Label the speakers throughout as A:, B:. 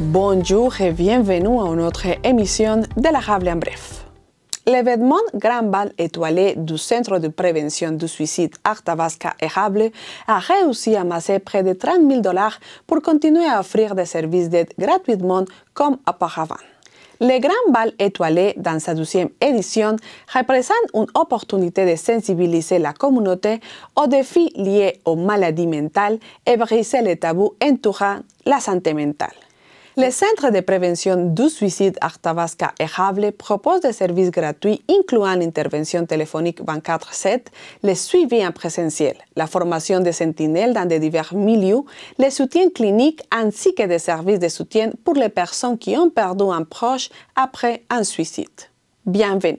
A: Bonjour et bienvenue à une autre émission de l'Érable en bref. L'événement Grand Bal étoilé du Centre de prévention du suicide Arthabasca Érable a réussi à amasser près de 30 000 $ pour continuer à offrir des services d'aide gratuitement comme auparavant. Le Grand Bal étoilé, dans sa 12e édition, représente une opportunité de sensibiliser la communauté aux défis liés aux maladies mentales et briser les tabous entourant la santé mentale. Le Centre de prévention du suicide Arthabasca Érable propose des services gratuits incluant l'intervention téléphonique 24/7, le suivi en présentiel, la formation des sentinelles dans de divers milieux, le soutien clinique ainsi que des services de soutien pour les personnes qui ont perdu un proche après un suicide. Bienvenue.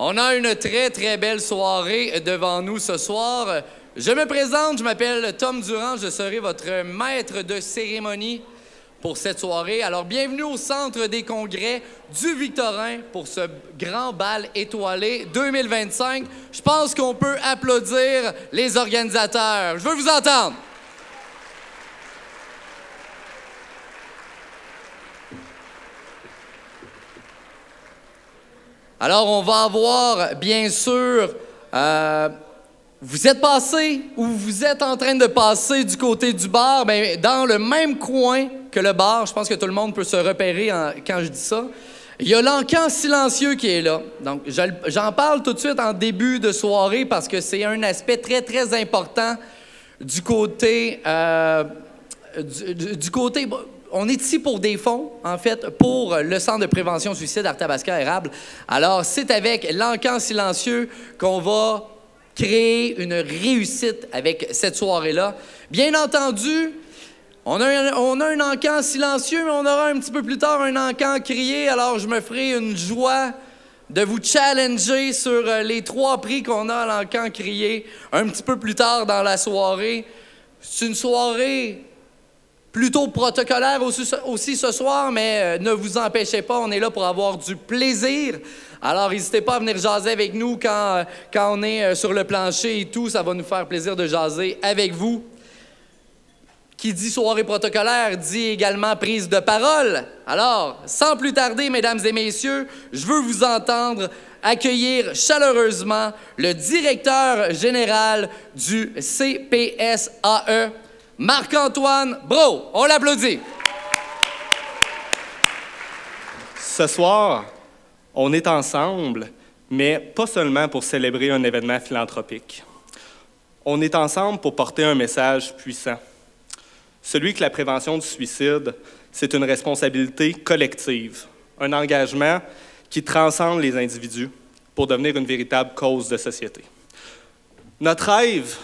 B: On a une très belle soirée devant nous ce soir. Je me présente, je m'appelle Tom Durand, je serai votre maître de cérémonie pour cette soirée. Alors, bienvenue au Centre des congrès du Victorin pour ce Grand Bal étoilé 2025. Je pense qu'on peut applaudir les organisateurs. Je veux vous entendre. Alors, on va avoir, bien sûr, vous êtes passé ou vous êtes en train de passer du côté du bar, bien, dans le même coin que le bar. Je pense que tout le monde peut se repérer quand je dis ça. Il y a l'encan silencieux qui est là. Donc, j'en parle tout de suite en début de soirée parce que c'est un aspect très important du côté... On est ici pour des fonds, en fait, pour le Centre de prévention suicide Arthabasca Érable. Alors, c'est avec l'encan silencieux qu'on va créer une réussite avec cette soirée-là. Bien entendu, on a un encan silencieux, mais on aura un petit peu plus tard un encan crié. Alors, je me ferai une joie de vous challenger sur les 3 prix qu'on a à l'encan crié un petit peu plus tard dans la soirée. C'est une soirée plutôt protocolaire aussi ce soir, mais ne vous empêchez pas, on est là pour avoir du plaisir. Alors, n'hésitez pas à venir jaser avec nous quand on est sur le plancher et tout. Ça va nous faire plaisir de jaser avec vous. Qui dit soirée protocolaire dit également prise de parole. Alors, sans plus tarder, mesdames et messieurs, je veux vous entendre accueillir chaleureusement le directeur général du CPSAE, Marc-Antoine Brault. On l'applaudit.
C: Ce soir, on est ensemble, mais pas seulement pour célébrer un événement philanthropique. On est ensemble pour porter un message puissant. Celui que la prévention du suicide, c'est une responsabilité collective, un engagement qui transcende les individus, pour devenir une véritable cause de société. Notre rêve,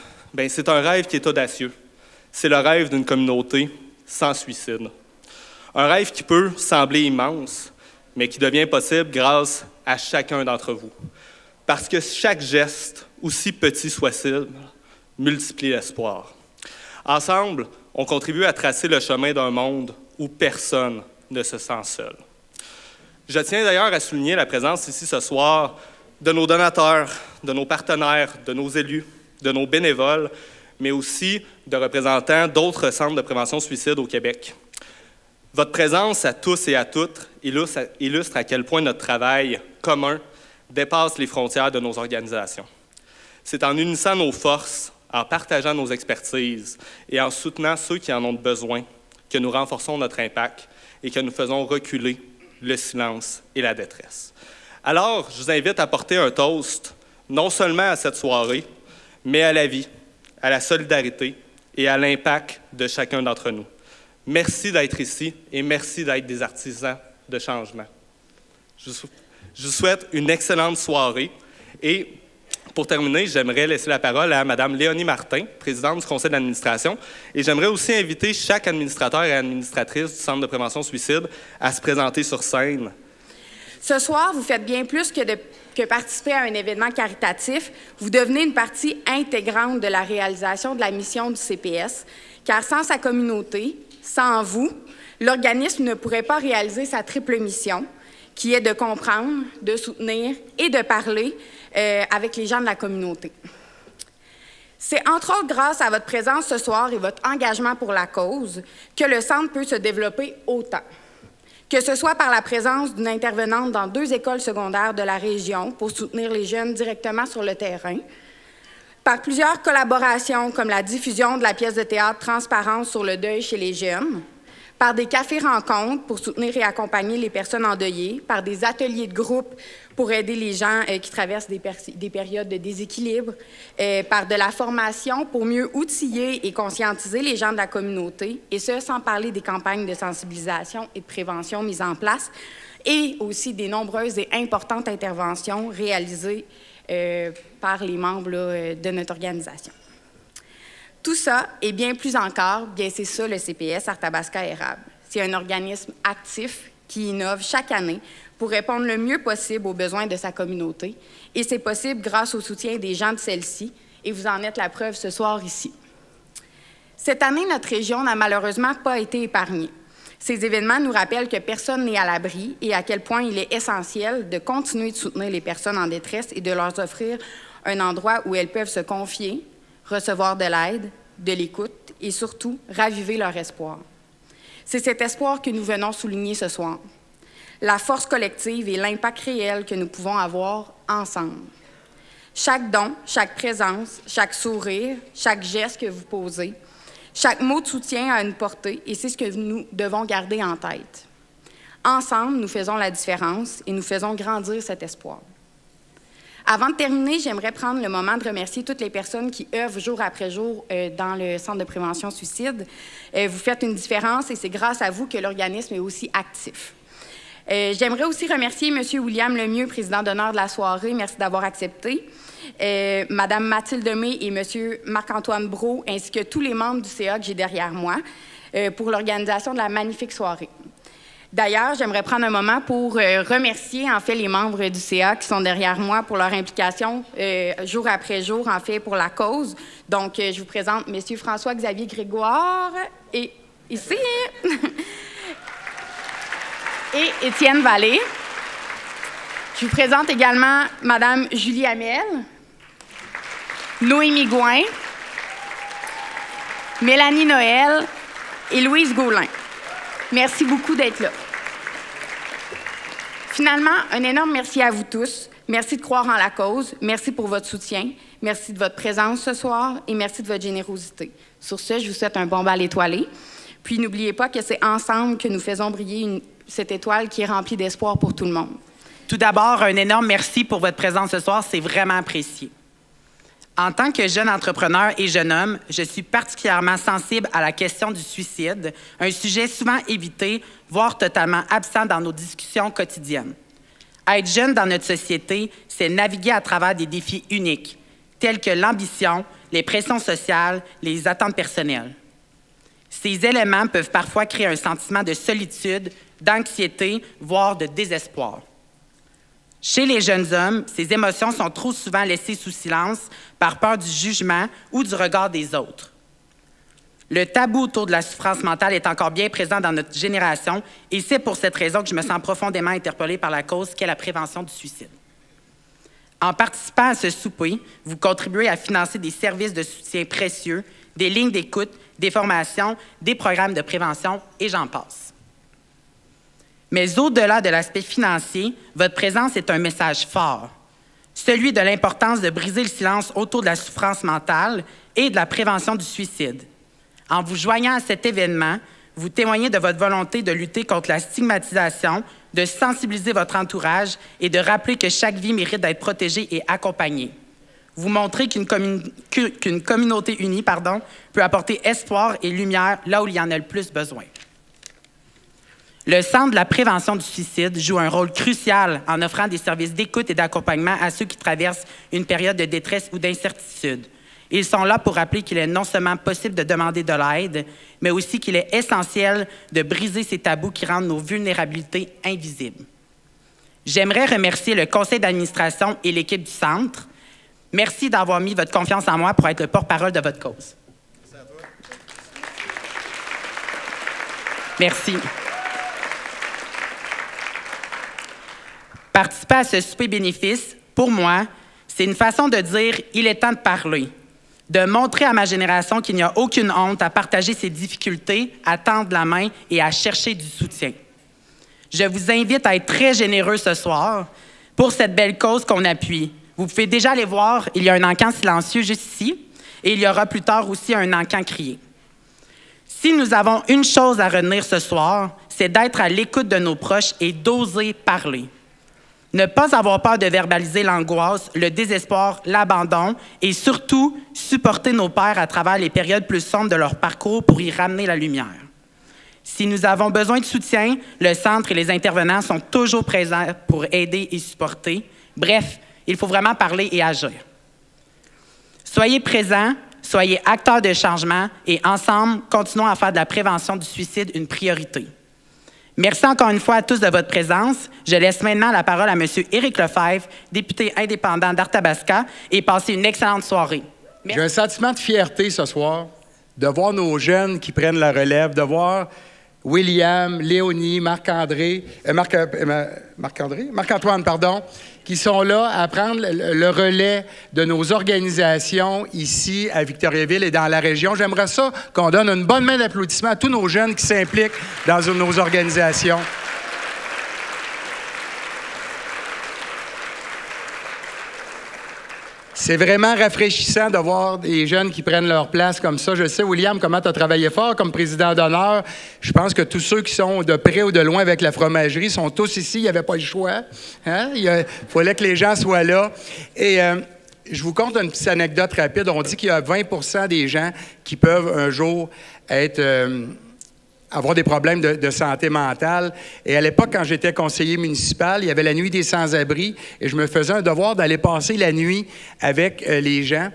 C: c'est un rêve qui est audacieux. C'est le rêve d'une communauté sans suicide. Un rêve qui peut sembler immense, mais qui devient possible grâce à chacun d'entre vous. Parce que chaque geste, aussi petit soit-il, multiplie l'espoir. Ensemble, on contribue à tracer le chemin d'un monde où personne ne se sent seul. Je tiens d'ailleurs à souligner la présence ici ce soir de nos donateurs, de nos partenaires, de nos élus, de nos bénévoles, mais aussi de représentants d'autres centres de prévention suicide au Québec. Votre présence à tous et à toutes illustre à quel point notre travail commun dépasse les frontières de nos organisations. C'est en unissant nos forces, en partageant nos expertises et en soutenant ceux qui en ont besoin que nous renforçons notre impact et que nous faisons reculer le silence et la détresse. Alors, je vous invite à porter un toast, non seulement à cette soirée, mais à la vie, à la solidarité et à l'impact de chacun d'entre nous. Merci d'être ici et merci d'être des artisans de changement. Je vous souhaite une excellente soirée et pour terminer, j'aimerais laisser la parole à Mme Léonie Martin, présidente du conseil d'administration, et j'aimerais aussi inviter chaque administrateur et administratrice du Centre de prévention suicide à se présenter sur scène.
D: Ce soir, vous faites bien plus que participer à un événement caritatif. Vous devenez une partie intégrante de la réalisation de la mission du CPS, car sans sa communauté, sans vous, l'organisme ne pourrait pas réaliser sa triple mission, qui est de comprendre, de soutenir et de parler avec les gens de la communauté. C'est entre autres grâce à votre présence ce soir et votre engagement pour la cause que le Centre peut se développer autant. Que ce soit par la présence d'une intervenante dans 2 écoles secondaires de la région pour soutenir les jeunes directement sur le terrain, par plusieurs collaborations comme la diffusion de la pièce de théâtre Transparence sur le deuil chez les jeunes, par des cafés-rencontres pour soutenir et accompagner les personnes endeuillées, par des ateliers de groupe pour aider les gens qui traversent des périodes de déséquilibre, par de la formation pour mieux outiller et conscientiser les gens de la communauté, et ce, sans parler des campagnes de sensibilisation et de prévention mises en place, et aussi des nombreuses et importantes interventions réalisées par les membres de notre organisation. Tout ça, et bien plus encore, c'est ça le CPS Arthabasca Érable. C'est un organisme actif qui innove chaque année pour répondre le mieux possible aux besoins de sa communauté. Et c'est possible grâce au soutien des gens de celle-ci, et vous en êtes la preuve ce soir ici. Cette année, notre région n'a malheureusement pas été épargnée. Ces événements nous rappellent que personne n'est à l'abri et à quel point il est essentiel de continuer de soutenir les personnes en détresse et de leur offrir un endroit où elles peuvent se confier, recevoir de l'aide, de l'écoute et surtout raviver leur espoir. C'est cet espoir que nous venons souligner ce soir. La force collective et l'impact réel que nous pouvons avoir ensemble. Chaque don, chaque présence, chaque sourire, chaque geste que vous posez, chaque mot de soutien a une portée et c'est ce que nous devons garder en tête. Ensemble, nous faisons la différence et nous faisons grandir cet espoir. Avant de terminer, j'aimerais prendre le moment de remercier toutes les personnes qui œuvrent jour après jour dans le Centre de prévention suicide. Vous faites une différence et c'est grâce à vous que l'organisme est aussi actif. J'aimerais aussi remercier M. William Lemieux, président d'honneur de la soirée. Merci d'avoir accepté. Mme Mathilde May et M. Marc-Antoine Brault, ainsi que tous les membres du CA que j'ai derrière moi, pour l'organisation de la magnifique soirée. D'ailleurs, j'aimerais prendre un moment pour remercier, en fait, les membres du CA qui sont derrière moi pour leur implication jour après jour, en fait, pour la cause. Donc, je vous présente M. François-Xavier Grégoire et ici, et Étienne Vallée. Je vous présente également Mme Julie Hamel, Noémie Gouin, Mélanie Noël et Louise Gaulin. Merci beaucoup d'être là. Finalement, un énorme merci à vous tous. Merci de croire en la cause. Merci pour votre soutien. Merci de votre présence ce soir et merci de votre générosité. Sur ce, je vous souhaite un bon bal étoilé. Puis n'oubliez pas que c'est ensemble que nous faisons briller cette étoile qui est remplie d'espoir pour tout le monde.
E: Tout d'abord, un énorme merci pour votre présence ce soir. C'est vraiment apprécié. En tant que jeune entrepreneur et jeune homme, je suis particulièrement sensible à la question du suicide, un sujet souvent évité, voire totalement absent dans nos discussions quotidiennes. Être jeune dans notre société, c'est naviguer à travers des défis uniques, tels que l'ambition, les pressions sociales, les attentes personnelles. Ces éléments peuvent parfois créer un sentiment de solitude, d'anxiété, voire de désespoir. Chez les jeunes hommes, ces émotions sont trop souvent laissées sous silence par peur du jugement ou du regard des autres. Le tabou autour de la souffrance mentale est encore bien présent dans notre génération et c'est pour cette raison que je me sens profondément interpellée par la cause qu'est la prévention du suicide. En participant à ce souper, vous contribuez à financer des services de soutien précieux, des lignes d'écoute, des formations, des programmes de prévention et j'en passe. Mais au-delà de l'aspect financier, votre présence est un message fort, celui de l'importance de briser le silence autour de la souffrance mentale et de la prévention du suicide. En vous joignant à cet événement, vous témoignez de votre volonté de lutter contre la stigmatisation, de sensibiliser votre entourage et de rappeler que chaque vie mérite d'être protégée et accompagnée. Vous montrez qu'une communauté unie peut apporter espoir et lumière là où il y en a le plus besoin. Le Centre de la prévention du suicide joue un rôle crucial en offrant des services d'écoute et d'accompagnement à ceux qui traversent une période de détresse ou d'incertitude. Ils sont là pour rappeler qu'il est non seulement possible de demander de l'aide, mais aussi qu'il est essentiel de briser ces tabous qui rendent nos vulnérabilités invisibles. J'aimerais remercier le conseil d'administration et l'équipe du Centre. Merci d'avoir mis votre confiance en moi pour être le porte-parole de votre cause. Merci à toi. Merci. Participer à ce souper bénéfice, pour moi, c'est une façon de dire « il est temps de parler », de montrer à ma génération qu'il n'y a aucune honte à partager ses difficultés, à tendre la main et à chercher du soutien. Je vous invite à être très généreux ce soir pour cette belle cause qu'on appuie. Vous pouvez déjà aller voir, il y a un encan silencieux juste ici et il y aura plus tard aussi un encan crié. Si nous avons une chose à retenir ce soir, c'est d'être à l'écoute de nos proches et d'oser parler. Ne pas avoir peur de verbaliser l'angoisse, le désespoir, l'abandon et surtout supporter nos pairs à travers les périodes plus sombres de leur parcours pour y ramener la lumière. Si nous avons besoin de soutien, le Centre et les intervenants sont toujours présents pour aider et supporter. Bref, il faut vraiment parler et agir. Soyez présents, soyez acteurs de changement et ensemble, continuons à faire de la prévention du suicide une priorité. Merci encore une fois à tous de votre présence. Je laisse maintenant la parole à M. Éric Lefebvre, député indépendant d'Arthabasca, et passer une excellente soirée.
F: J'ai un sentiment de fierté ce soir de voir nos jeunes qui prennent la relève, de voir William, Léonie, Marc-Antoine, qui sont là à prendre le relais de nos organisations ici à Victoriaville et dans la région. J'aimerais ça qu'on donne une bonne main d'applaudissement à tous nos jeunes qui s'impliquent dans nos organisations. C'est vraiment rafraîchissant de voir des jeunes qui prennent leur place comme ça. Je sais, William, comment tu as travaillé fort comme président d'honneur. Je pense que tous ceux qui sont de près ou de loin avec la fromagerie sont tous ici. Il n'y avait pas le choix. Hein? Il fallait que les gens soient là. Et je vous conte une petite anecdote rapide. On dit qu'il y a 20 des gens qui peuvent un jour avoir des problèmes de santé mentale. Et à l'époque, quand j'étais conseiller municipal, il y avait la nuit des sans-abri et je me faisais un devoir d'aller passer la nuit avec les gens.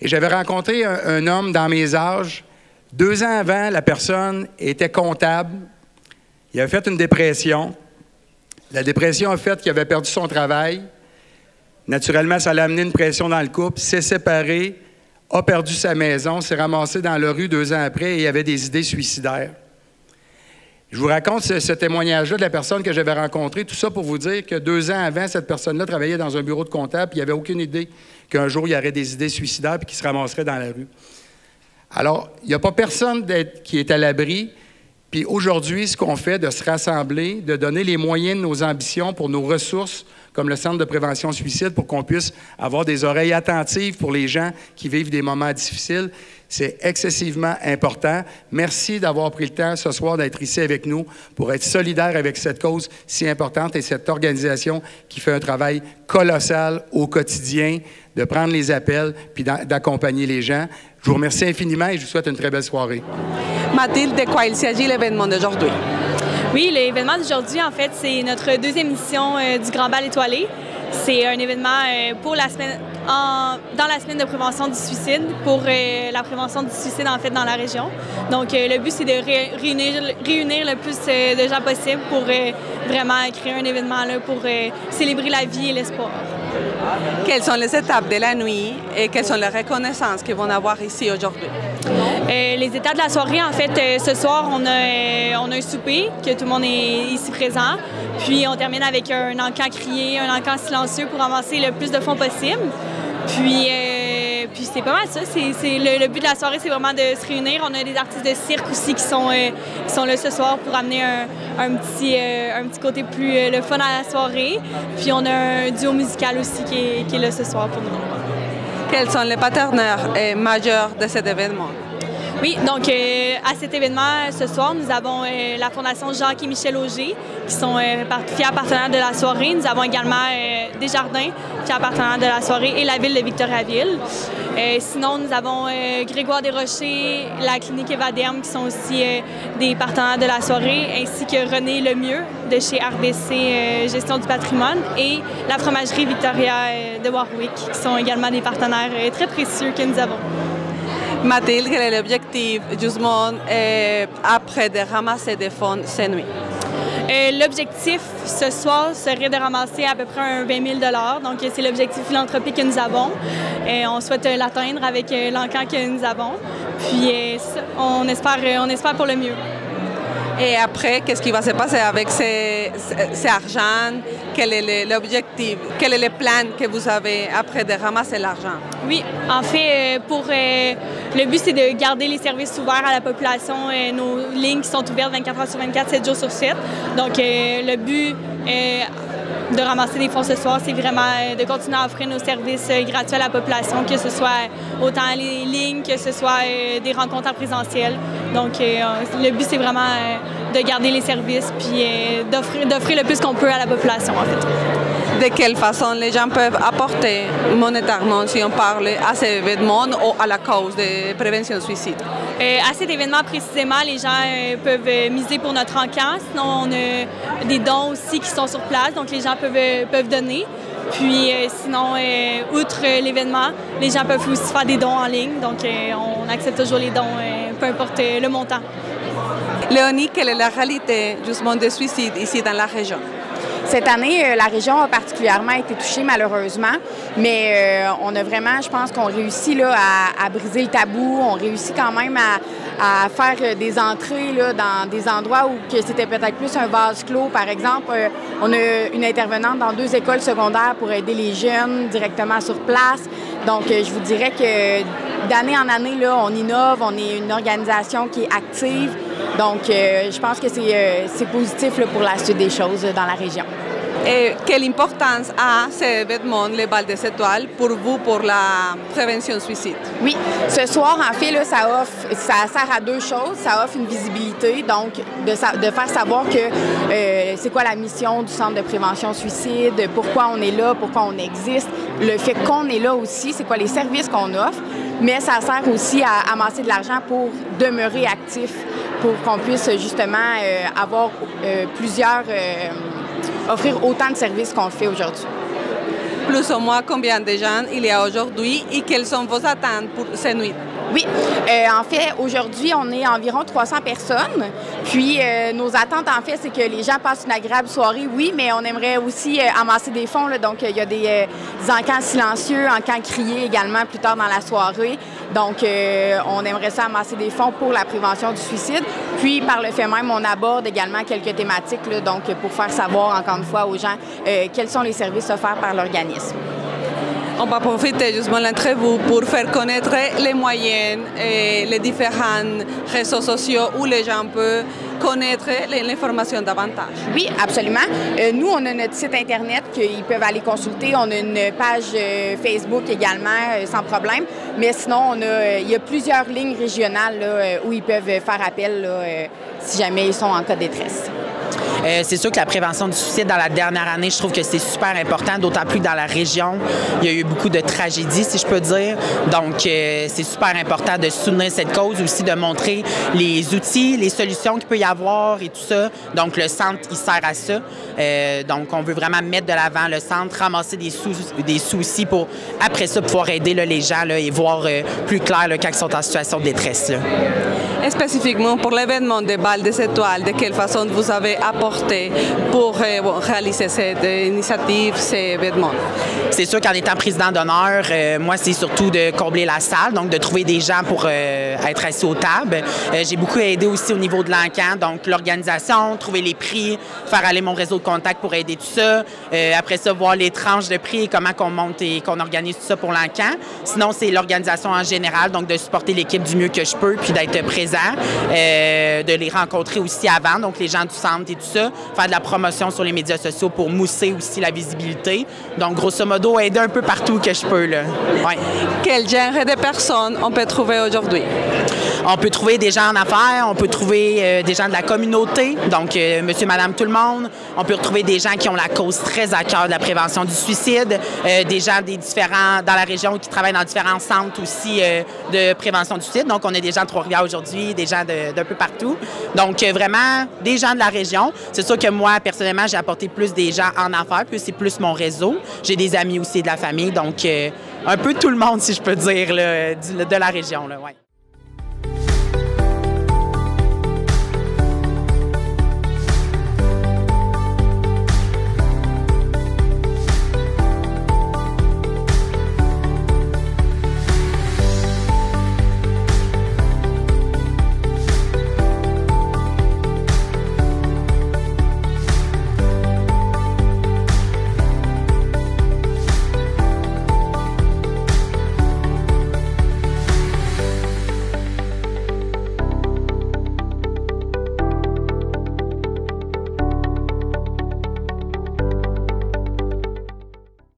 F: Et j'avais rencontré un homme dans mes âges. 2 ans avant, la personne était comptable. Il avait fait une dépression. La dépression a fait qu'il avait perdu son travail. Naturellement, ça l'a amené une pression dans le couple. S'est séparé, a perdu sa maison, s'est ramassé dans la rue 2 ans après et il avait des idées suicidaires. Je vous raconte ce témoignage-là de la personne que j'avais rencontrée, tout ça pour vous dire que 2 ans avant, cette personne-là travaillait dans un bureau de comptable, puis il n'y avait aucune idée qu'un jour, il y aurait des idées suicidaires puis qu'il se ramasserait dans la rue. Alors, il n'y a pas personne qui est à l'abri. Puis aujourd'hui, ce qu'on fait, de se rassembler, de donner les moyens de nos ambitions pour nos ressources, comme le Centre de prévention suicide, pour qu'on puisse avoir des oreilles attentives pour les gens qui vivent des moments difficiles, c'est excessivement important. Merci d'avoir pris le temps ce soir d'être ici avec nous pour être solidaire avec cette cause si importante et cette organisation qui fait un travail colossal au quotidien, de prendre les appels puis d'accompagner les gens. Je vous remercie infiniment et je vous souhaite une très belle soirée.
A: Mathilde, de quoi il s'agit l'événement d'aujourd'hui?
G: Oui, l'événement d'aujourd'hui, en fait, c'est notre deuxième édition du Grand Bal étoilé. C'est un événement pour la semaine, dans la semaine de prévention du suicide, pour la prévention du suicide, en fait, dans la région. Donc, le but, c'est de réunir le plus de gens possible pour vraiment créer un événement là, pour célébrer la vie et l'espoir.
A: Quelles sont les étapes de la nuit et quelles sont les reconnaissances qu'ils vont avoir ici aujourd'hui?
G: Les étapes de la soirée, en fait, ce soir, on a un souper, que tout le monde est ici présent. Puis on termine avec un encan crié, un encan silencieux pour avancer le plus de fonds possible. Puis c'est pas mal ça. Le but de la soirée, c'est vraiment de se réunir. On a des artistes de cirque aussi qui sont là ce soir pour amener un petit côté plus le fun à la soirée. Puis on a un duo musical aussi qui est là ce soir pour nous.
A: Quels sont les partenaires majeurs de cet événement?
G: Oui, donc à cet événement, ce soir, nous avons la Fondation Jacques et Michel Auger, qui sont fiers partenaires de la soirée. Nous avons également Desjardins, fiers partenaires de la soirée, et la Ville de Victoriaville. Sinon, nous avons Grégoire Desrochers, la Clinique Evadem, qui sont aussi des partenaires de la soirée, ainsi que René Lemieux, de chez RBC Gestion du patrimoine, et la Fromagerie Victoria de Warwick, qui sont également des partenaires très précieux que nous avons.
A: Mathilde, quel est l'objectif justement après de ramasser des fonds cette nuit?
G: L'objectif ce soir serait de ramasser à peu près un 20 000 $. Donc, c'est l'objectif philanthropique que nous avons. On souhaite l'atteindre avec l'encan que nous avons. Puis, on espère pour le mieux.
A: Et après, qu'est-ce qui va se passer avec ces argent? Quel est l'objectif? Quel est le plan que vous avez après de ramasser l'argent?
G: Oui, en fait, le but, c'est de garder les services ouverts à la population. Nos lignes qui sont ouvertes 24 heures sur 24, 7 jours sur 7. Donc, le but de ramasser des fonds ce soir, c'est vraiment de continuer à offrir nos services gratuits à la population, que ce soit autant les lignes, que ce soit des rencontres en présentiel. Donc, le but, c'est vraiment de garder les services puis d'offrir le plus qu'on peut à la population, en fait.
A: De quelle façon les gens peuvent apporter monétairement, si on parle, à cet événement ou à la cause de prévention du suicide?
G: À cet événement précisément, les gens peuvent miser pour notre encan. Sinon, on a des dons aussi qui sont sur place, donc les gens peuvent donner. Puis sinon, outre l'événement, les gens peuvent aussi faire des dons en ligne. Donc, on accepte toujours les dons, peu importe le montant.
A: Léonie, quelle est la réalité justement des suicides ici dans la région?
D: Cette année, la région a particulièrement été touchée, malheureusement, mais on a vraiment, je pense qu'on réussit là, à briser le tabou. On réussit quand même à faire des entrées là, dans des endroits où c'était peut-être plus un vase clos. Par exemple, on a une intervenante dans 2 écoles secondaires pour aider les jeunes directement sur place. Donc, je vous dirais que d'année en année, là, on innove, on est une organisation qui est active. Donc, je pense que c'est positif là, pour la suite des choses dans la région.
A: Et quelle importance a cet événement, les balles des étoiles, pour vous, pour la prévention du suicide?
D: Oui, ce soir, en fait, là, ça sert à 2 choses. Ça offre une visibilité, donc de faire savoir que c'est quoi la mission du Centre de prévention suicide, pourquoi on est là, pourquoi on existe, le fait qu'on est là aussi, c'est quoi les services qu'on offre, mais ça sert aussi à amasser de l'argent pour demeurer actif, pour qu'on puisse justement avoir offrir autant de services qu'on fait aujourd'hui.
A: Plus ou moins combien de gens il y a aujourd'hui et quelles sont vos attentes pour cette nuit?
D: Oui, en fait, aujourd'hui, on est environ 300 personnes. Puis, nos attentes, en fait, c'est que les gens passent une agréable soirée, oui, mais on aimerait aussi amasser des fonds. Là, donc, il y a des encans silencieux, encans criés également plus tard dans la soirée. Donc, on aimerait ça amasser des fonds pour la prévention du suicide. Puis, par le fait même, on aborde également quelques thématiques, là, donc pour faire savoir, encore une fois, aux gens quels sont les services offerts par l'organisme.
A: On va profiter justement de l'entrevue pour faire connaître les moyens et les différents réseaux sociaux où les gens peuvent connaître l'information davantage.
D: Oui, absolument. Nous, on a notre site Internet qu'ils peuvent aller consulter. On a une page Facebook également, sans problème. Mais sinon, il y a plusieurs lignes régionales là, où ils peuvent faire appel là, si jamais ils sont en cas de détresse.
E: C'est sûr que la prévention du suicide dans la dernière année, je trouve que c'est super important, d'autant plus que dans la région, il y a eu beaucoup de tragédies, si je peux dire. Donc, c'est super important de soutenir cette cause, aussi de montrer les outils, les solutions qu'il peut y avoir et tout ça. Donc, le centre, il sert à ça. Donc, on veut vraiment mettre de l'avant le centre, ramasser des soucis pour, après ça, pouvoir aider là, les gens là, et voir plus clair là, quand ils sont en situation de détresse. Là.
H: Et spécifiquement pour l'événement des balles des étoiles, de quelle façon vous avez apporté pour réaliser cette initiative, cet événement?
E: C'est sûr qu'en étant président d'honneur, moi, c'est surtout de combler la salle, donc de trouver des gens pour être assis aux tables. J'ai beaucoup aidé aussi au niveau de l'encan, donc l'organisation, trouver les prix, faire aller mon réseau de contacts pour aider tout ça. Après ça, voir les tranches de prix et comment qu'on monte et qu'on organise tout ça pour l'encan. Sinon, c'est l'organisation en général, donc de supporter l'équipe du mieux que je peux, puis d'être présent, de les rencontrer aussi avant, donc les gens du centre et tout ça, faire de la promotion sur les médias sociaux pour mousser aussi la visibilité. Donc, grosso modo, aider un peu partout que je peux. Là. Ouais.
H: Quel genre de personnes on peut trouver aujourd'hui?
E: On peut trouver des gens en affaires, on peut trouver des gens de la communauté, donc monsieur, madame, tout le monde. On peut retrouver des gens qui ont la cause très à cœur de la prévention du suicide, des gens dans la région qui travaillent dans différents centres aussi de prévention du suicide. Donc, on a des gens de Trois-Rivières aujourd'hui, des gens d'un peu partout. Donc, vraiment, des gens de la région. C'est sûr que moi, personnellement, j'ai apporté plus des gens en affaires, puis c'est plus mon réseau. J'ai des amis aussi de la famille, donc un peu tout le monde, si je peux dire, là, de la région. Là, ouais.